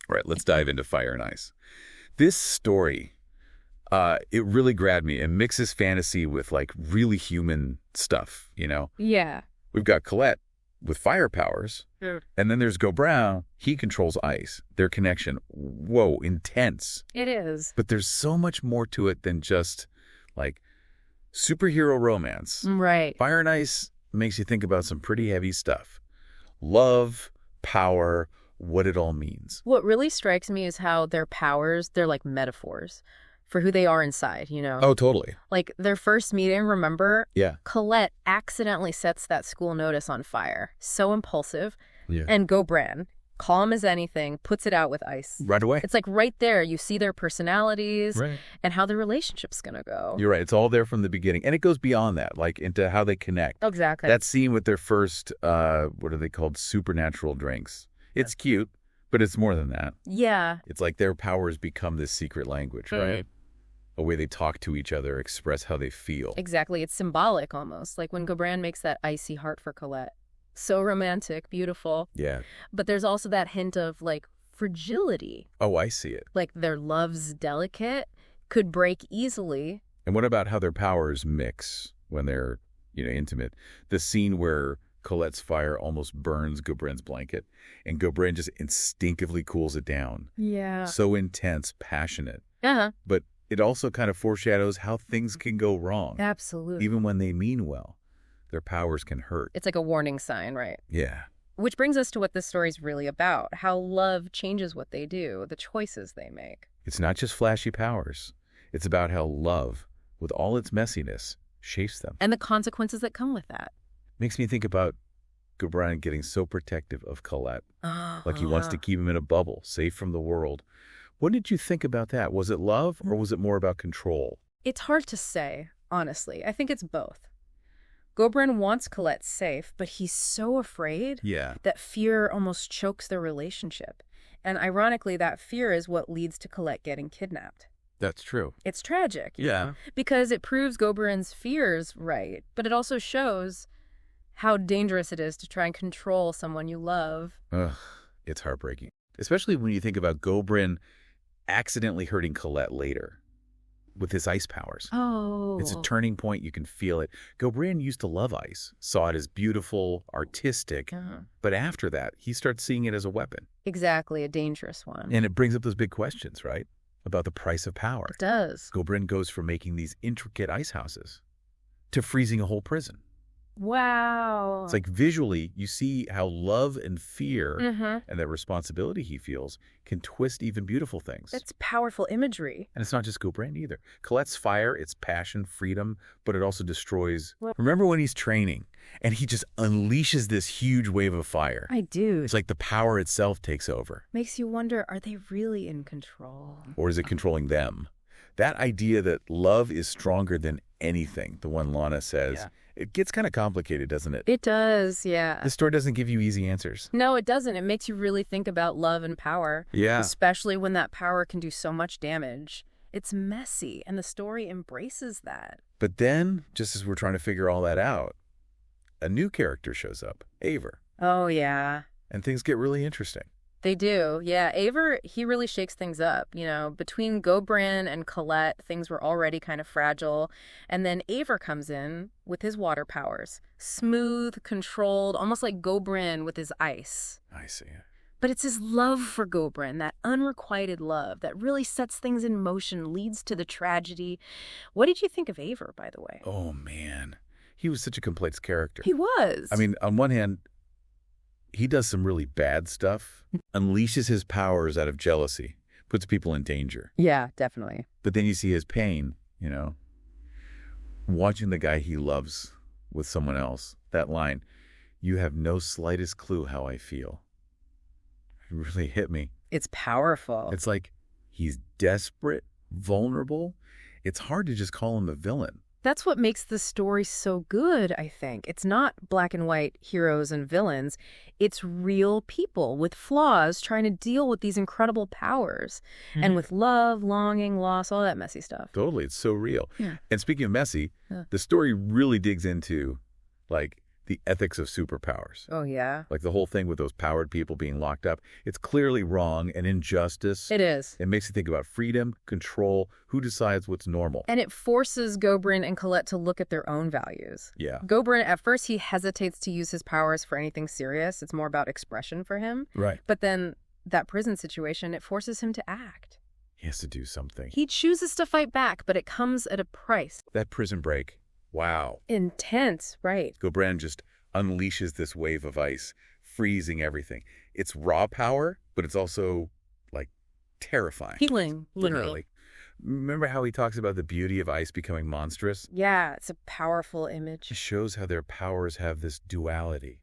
All right, let's dive into Fire and Ice. This story, it really grabbed me. It mixes fantasy with like really human stuff, you know? Yeah. We've got Colette with fire powers, Sure. and then there's Go Brown. He controls ice. Their connection, whoa, intense. It is. But there's so much more to it than just like superhero romance. Right. Fire and Ice makes you think about some pretty heavy stuff. Love, power, what it all means. What really strikes me is how their powers, they're like metaphors for who they are inside, you know? Oh, totally. Like their first meeting, remember? Yeah. Colette accidentally sets that school notice on fire. So impulsive. Yeah. And Gobran, calm as anything, puts it out with ice. Right away. It's like right there, you see their personalities Right. and how the relationship's going to go. You're right. It's all there from the beginning. And it goes beyond that, like into how they connect. Exactly. That scene with their first, what are they called? Supernatural drinks. It's cute, but it's more than that. Yeah. It's like their powers become this secret language, right? A way they talk to each other, express how they feel. Exactly. It's symbolic almost, like when Gobran makes that icy heart for Colette. So romantic, beautiful. Yeah. But there's also that hint of like fragility. Oh, I see it. Like their love's delicate, could break easily. And what about how their powers mix when they're, intimate? The scene where Colette's fire almost burns Gobrin's blanket, and Gobrin just instinctively cools it down. Yeah. So intense, passionate. Uh-huh. But it also kind of foreshadows how things can go wrong. Absolutely. Even when they mean well, their powers can hurt. It's like a warning sign, right? Yeah. Which brings us to what this story's really about, how love changes what they do, the choices they make. It's not just flashy powers. It's about how love, with all its messiness, shapes them. And the consequences that come with that. Makes me think about Gobrin getting so protective of Colette. Uh-huh. Like he wants to keep him in a bubble, safe from the world. What did you think about that? Was it love or was it more about control? It's hard to say, honestly. I think it's both. Gobrin wants Colette safe, but he's so afraid Yeah. that fear almost chokes their relationship. And ironically, that fear is what leads to Colette getting kidnapped. That's true. It's tragic. Yeah. Because it proves Gobrin's fears right, but it also shows how dangerous it is to try and control someone you love. Ugh, it's heartbreaking. Especially when you think about Gobrin accidentally hurting Colette later with his ice powers. Oh. It's a turning point. You can feel it. Gobrin used to love ice, saw it as beautiful, artistic. Uh-huh. But after that, he starts seeing it as a weapon. Exactly, a dangerous one. And it brings up those big questions, right? About the price of power. It does. Gobrin goes from making these intricate ice houses to freezing a whole prison. Wow. It's like visually, you see how love and fear Mm-hmm. and that responsibility he feels can twist even beautiful things. It's powerful imagery. And it's not just Gobrin either. Colette's fire, it's passion, freedom, but it also destroys. Well- Remember when he's training and he just unleashes this huge wave of fire? I do. It's like the power itself takes over. Makes you wonder, are they really in control? Or is it controlling them? That idea that love is stronger than anything, the one Lana says, Yeah. It gets kind of complicated, doesn't it? It does, yeah. This story doesn't give you easy answers. No, it doesn't. It makes you really think about love and power. Yeah. Especially when that power can do so much damage. It's messy, and the story embraces that. But then, just as we're trying to figure all that out, a new character shows up, Aver, Oh, yeah. and things get really interesting. They do, yeah. Aver, he really shakes things up. You know, between Gobrin and Colette, things were already kind of fragile. And then Aver comes in with his water powers. Smooth, controlled, almost like Gobrin with his ice. I see. But it's his love for Gobrin, that unrequited love that really sets things in motion, leads to the tragedy. What did you think of Aver, by the way? Oh, man. He was such a complex character. He was. I mean, on one hand, he does some really bad stuff, unleashes his powers out of jealousy, puts people in danger. Yeah, definitely. But then you see his pain, watching the guy he loves with someone else. That line, "You have no slightest clue how I feel." It really hit me. It's powerful. It's like he's desperate, vulnerable. It's hard to just call him a villain. That's what makes the story so good, I think. It's not black and white heroes and villains. It's real people with flaws trying to deal with these incredible powers and with love, longing, loss, all that messy stuff. Totally. It's so real. Yeah. And speaking of messy, Yeah. the story really digs into, like, the ethics of superpowers. Oh, yeah. Like the whole thing with those powered people being locked up. It's clearly wrong and injustice. It is. It makes you think about freedom, control, who decides what's normal. And it forces Gobrin and Colette to look at their own values. Yeah. Gobrin, at first, he hesitates to use his powers for anything serious. It's more about expression for him. Right. But then that prison situation, it forces him to act. He has to do something. He chooses to fight back, but it comes at a price. That prison break. Wow. Intense, right. Gobrin just unleashes this wave of ice, freezing everything. It's raw power, but it's also, like, terrifying. Healing, literally. Remember how he talks about the beauty of ice becoming monstrous? Yeah, it's a powerful image. It shows how their powers have this duality.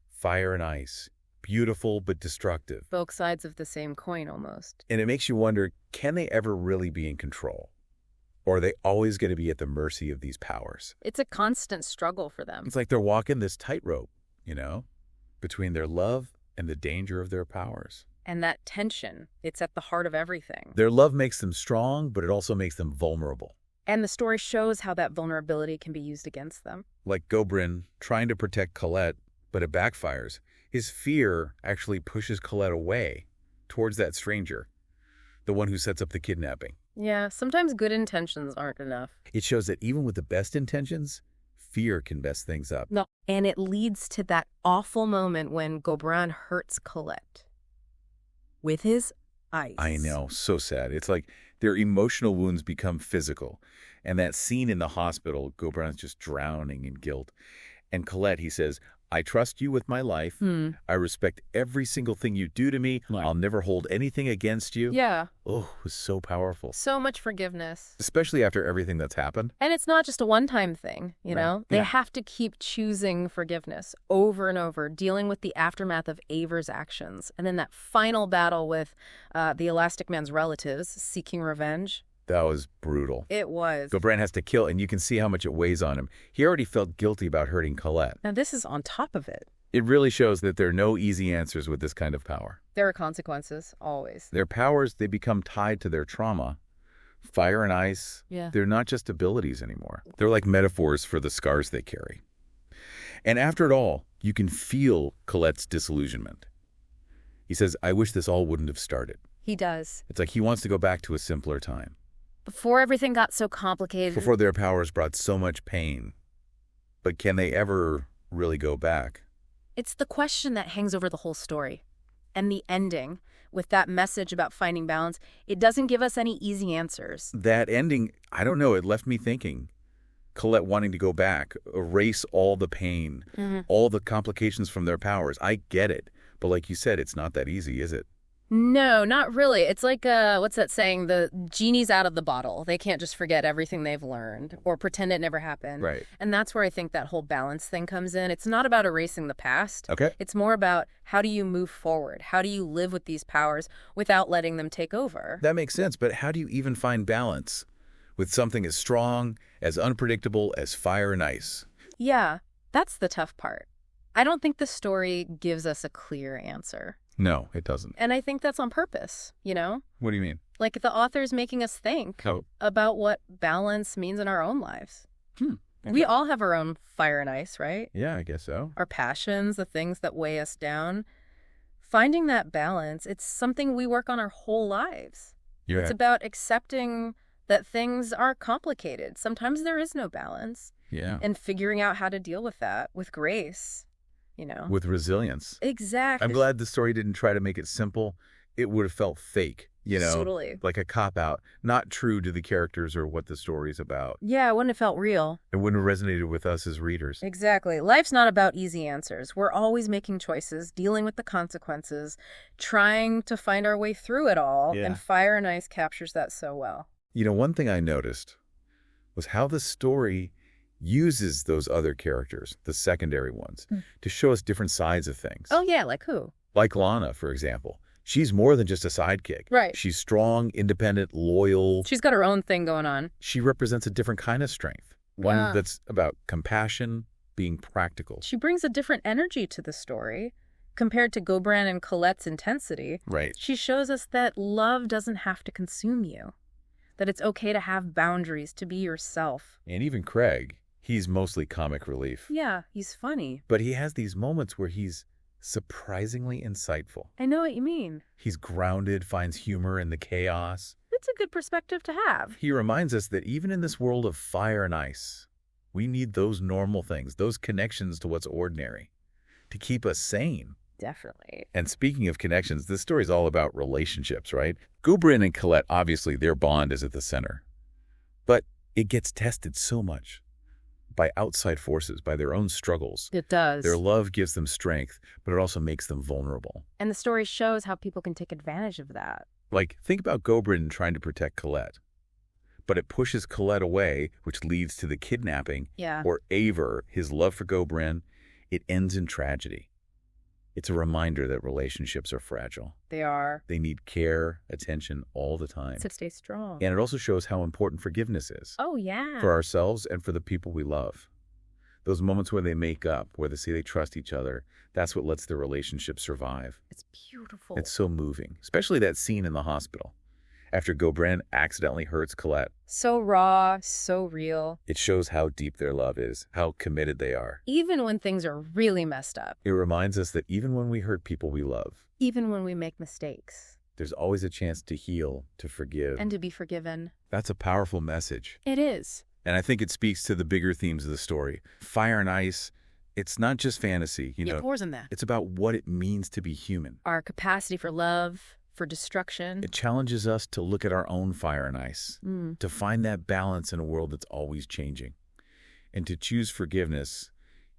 Fire and ice. Beautiful but destructive. Both sides of the same coin, almost. And it makes you wonder, can they ever really be in control? Or are they always going to be at the mercy of these powers? It's a constant struggle for them. It's like they're walking this tightrope, between their love and the danger of their powers. And that tension, it's at the heart of everything. Their love makes them strong, but it also makes them vulnerable. And the story shows how that vulnerability can be used against them. Like Gobrin trying to protect Colette, but it backfires. His fear actually pushes Colette away towards that stranger, the one who sets up the kidnapping. Yeah, sometimes good intentions aren't enough. It shows that even with the best intentions, fear can mess things up. No. And it leads to that awful moment when Gobrin hurts Colette with his ice. I know, so sad. It's like their emotional wounds become physical. And that scene in the hospital, Gobrin's just drowning in guilt. And Colette, he says, I trust you with my life. I respect every single thing you do to me. Right. I'll never hold anything against you. Yeah. Oh, it was so powerful. So much forgiveness. Especially after everything that's happened. And it's not just a one-time thing, you know? They have to keep choosing forgiveness over and over, dealing with the aftermath of Aver's actions. And then that final battle with the Elastic Man's relatives, seeking revenge. That was brutal. It was. Gobrin has to kill, and you can see how much it weighs on him. He already felt guilty about hurting Colette. Now this is on top of it. It really shows that there are no easy answers with this kind of power. There are consequences, always. Their powers, they become tied to their trauma. Fire and ice, they're not just abilities anymore. They're like metaphors for the scars they carry. And after it all, you can feel Colette's disillusionment. He says, I wish this all wouldn't have started. He does. It's like he wants to go back to a simpler time. Before everything got so complicated. Before their powers brought so much pain. But can they ever really go back? It's the question that hangs over the whole story. And the ending, with that message about finding balance, it doesn't give us any easy answers. That ending, I don't know, it left me thinking. Colette wanting to go back, erase all the pain, all the complications from their powers. I get it. But like you said, it's not that easy, is it? No, not really. It's like, what's that saying? The genie's out of the bottle. They can't just forget everything they've learned or pretend it never happened. Right. And that's where I think that whole balance thing comes in. It's not about erasing the past. Okay. It's more about how do you move forward? How do you live with these powers without letting them take over? That makes sense, but how do you even find balance with something as strong, as unpredictable as fire and ice? Yeah, that's the tough part. I don't think the story gives us a clear answer. No, it doesn't. And I think that's on purpose, you know? What do you mean? Like the author's making us think about what balance means in our own lives. Okay. We all have our own fire and ice, right? Yeah, I guess so. Our passions, the things that weigh us down. Finding that balance, it's something we work on our whole lives. Yeah. It's about accepting that things are complicated. Sometimes there is no balance. Yeah. And figuring out how to deal with that with grace. You know? With resilience. Exactly. I'm glad the story didn't try to make it simple. It would have felt fake, Totally. like a cop-out, not true to the characters or what the story's about. Yeah, it wouldn't have felt real. It wouldn't have resonated with us as readers. Exactly. Life's not about easy answers. We're always making choices, dealing with the consequences, trying to find our way through it all. Yeah. And Fire and Ice captures that so well. One thing I noticed was how the story uses those other characters, the secondary ones, to show us different sides of things. Oh, yeah, like who? Like Lana, for example. She's more than just a sidekick. Right. She's strong, independent, loyal. She's got her own thing going on. She represents a different kind of strength. One that's about compassion, being practical. She brings a different energy to the story. Compared to Gobrin and Colette's intensity, Right. She shows us that love doesn't have to consume you. That it's okay to have boundaries, to be yourself. And even Craig, He's mostly comic relief. Yeah, he's funny. But he has these moments where he's surprisingly insightful. I know what you mean. He's grounded, finds humor in the chaos. It's a good perspective to have. He reminds us that even in this world of fire and ice, we need those normal things, those connections to what's ordinary, to keep us sane. Definitely. And speaking of connections, this story's all about relationships, right? Gobrin and Colette, obviously, their bond is at the center. But it gets tested so much by outside forces, by their own struggles. It does. Their love gives them strength, but it also makes them vulnerable. And the story shows how people can take advantage of that. Like, think about Gobrin trying to protect Colette. But it pushes Colette away, which leads to the kidnapping. Yeah. Or Eivor, his love for Gobrin, it ends in tragedy. It's a reminder that relationships are fragile. They are. They need care, attention all the time. To stay strong. And it also shows how important forgiveness is. Oh, yeah. For ourselves and for the people we love. Those moments where they make up, where they say they trust each other, that's what lets their relationship survive. It's beautiful. It's so moving, especially that scene in the hospital. After Gobrin accidentally hurts Colette. So raw, so real. It shows how deep their love is, how committed they are. Even when things are really messed up. It reminds us that even when we hurt people we love. Even when we make mistakes. There's always a chance to heal, to forgive. And to be forgiven. That's a powerful message. It is. And I think it speaks to the bigger themes of the story. Fire and ice, it's not just fantasy. It pours in that. It's about what it means to be human. Our capacity for love, for destruction. It challenges us to look at our own fire and ice, Mm. to find that balance in a world that's always changing, and to choose forgiveness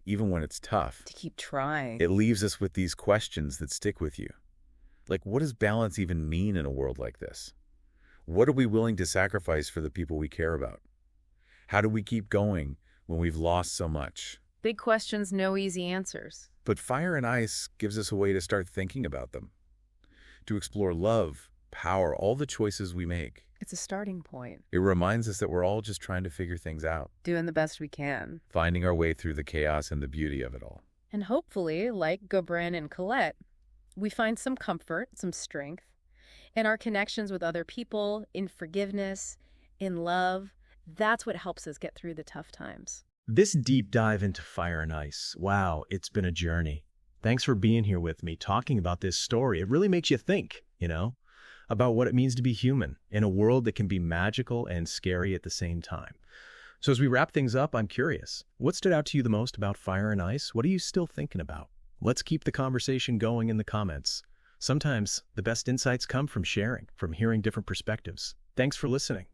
even when it's tough. To keep trying. It leaves us with these questions that stick with you. Like, what does balance even mean in a world like this? What are we willing to sacrifice for the people we care about? How do we keep going when we've lost so much? Big questions, no easy answers. But Fire and Ice gives us a way to start thinking about them, to explore love, power, all the choices we make. It's a starting point. It reminds us that we're all just trying to figure things out, Doing the best we can. finding our way through the chaos and the beauty of it all. And hopefully, like Gobrin and Colette, we find some comfort, some strength in our connections with other people, in forgiveness, in love. That's what helps us get through the tough times. This deep dive into Fire and Ice, wow, it's been a journey. Thanks for being here with me, talking about this story. It really makes you think, about what it means to be human in a world that can be magical and scary at the same time. So as we wrap things up, I'm curious, what stood out to you the most about Fire and Ice? What are you still thinking about? Let's keep the conversation going in the comments. Sometimes the best insights come from sharing, from hearing different perspectives. Thanks for listening.